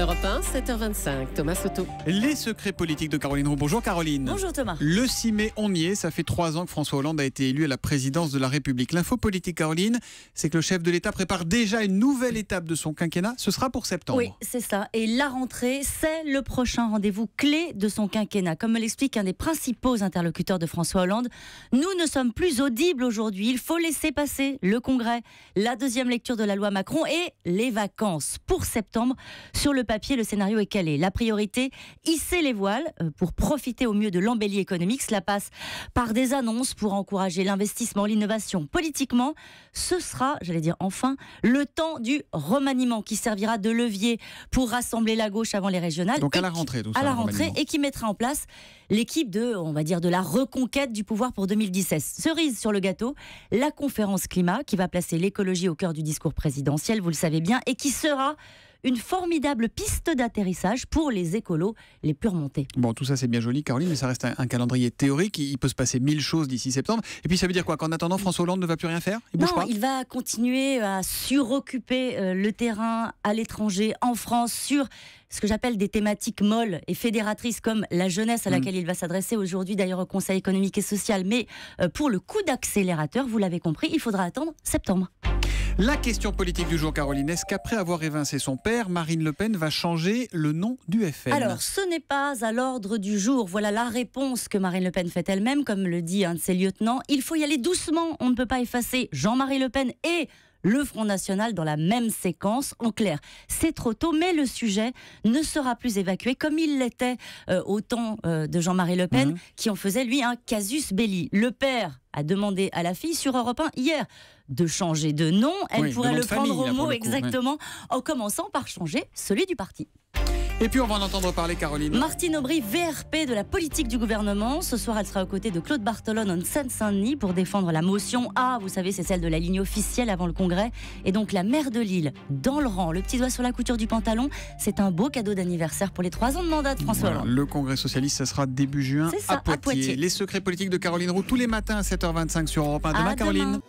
Europe 1, 7h25, Thomas Soto. Les secrets politiques de Caroline Roux. Bonjour Caroline. Bonjour Thomas. Le 6 mai, on y est. Ça fait 3 ans que François Hollande a été élu à la présidence de la République. L'info politique, Caroline, c'est que le chef de l'État prépare déjà une nouvelle étape de son quinquennat. Ce sera pour septembre. Oui, c'est ça. Et la rentrée, c'est le prochain rendez-vous clé de son quinquennat. Comme me l'explique un des principaux interlocuteurs de François Hollande, nous ne sommes plus audibles aujourd'hui. Il faut laisser passer le Congrès, la deuxième lecture de la loi Macron et les vacances. Pour septembre, sur le papier, le scénario est calé. La priorité, hisser les voiles pour profiter au mieux de l'embellie économique. Cela passe par des annonces pour encourager l'investissement, l'innovation. Politiquement, ce sera, j'allais dire enfin, le temps du remaniement qui servira de levier pour rassembler la gauche avant les régionales. Donc à la rentrée, tout ça. À la rentrée, et qui mettra en place l'équipe de la reconquête du pouvoir pour 2017. Cerise sur le gâteau, la conférence climat qui va placer l'écologie au cœur du discours présidentiel, vous le savez bien, et qui sera une formidable piste d'atterrissage pour les écolos les plus remontés. Bon, tout ça c'est bien joli Caroline, mais ça reste un calendrier théorique. Il peut se passer 1000 choses d'ici septembre. Et puis ça veut dire quoi? Qu'en attendant, François Hollande ne va plus rien faire? Il bouge pas? Il va continuer à suroccuper le terrain à l'étranger, en France, sur ce que j'appelle des thématiques molles et fédératrices comme la jeunesse à laquelle il va s'adresser aujourd'hui d'ailleurs au Conseil économique et social. Mais pour le coup d'accélérateur, vous l'avez compris, il faudra attendre septembre. La question politique du jour, Caroline, est-ce qu'après avoir évincé son père, Marine Le Pen va changer le nom du FN? Alors, ce n'est pas à l'ordre du jour. Voilà la réponse que Marine Le Pen fait elle-même, comme le dit un de ses lieutenants. Il faut y aller doucement, on ne peut pas effacer Jean-Marie Le Pen et le Front National dans la même séquence. En clair, c'est trop tôt, mais le sujet ne sera plus évacué comme il l'était au temps de Jean-Marie Le Pen, qui en faisait, lui, un casus belli. Le père a demandé à la fille sur Europe 1 hier de changer de nom. Elle pourrait le prendre au mot exactement, en commençant par changer celui du parti. Et puis on va en entendre parler, Caroline. Martine Aubry, VRP de la politique du gouvernement. Ce soir, elle sera aux côtés de Claude Barthelone en Seine-Saint-Denis pour défendre la motion A. Vous savez, c'est celle de la ligne officielle avant le Congrès. Et donc la maire de Lille, dans le rang, le petit doigt sur la couture du pantalon. C'est un beau cadeau d'anniversaire pour les 3 ans de mandat de François Hollande. Le Congrès socialiste, ça sera début juin à Poitiers. Les secrets politiques de Caroline Roux tous les matins à 7h25 sur Europe 1. Demain, Caroline. Demain.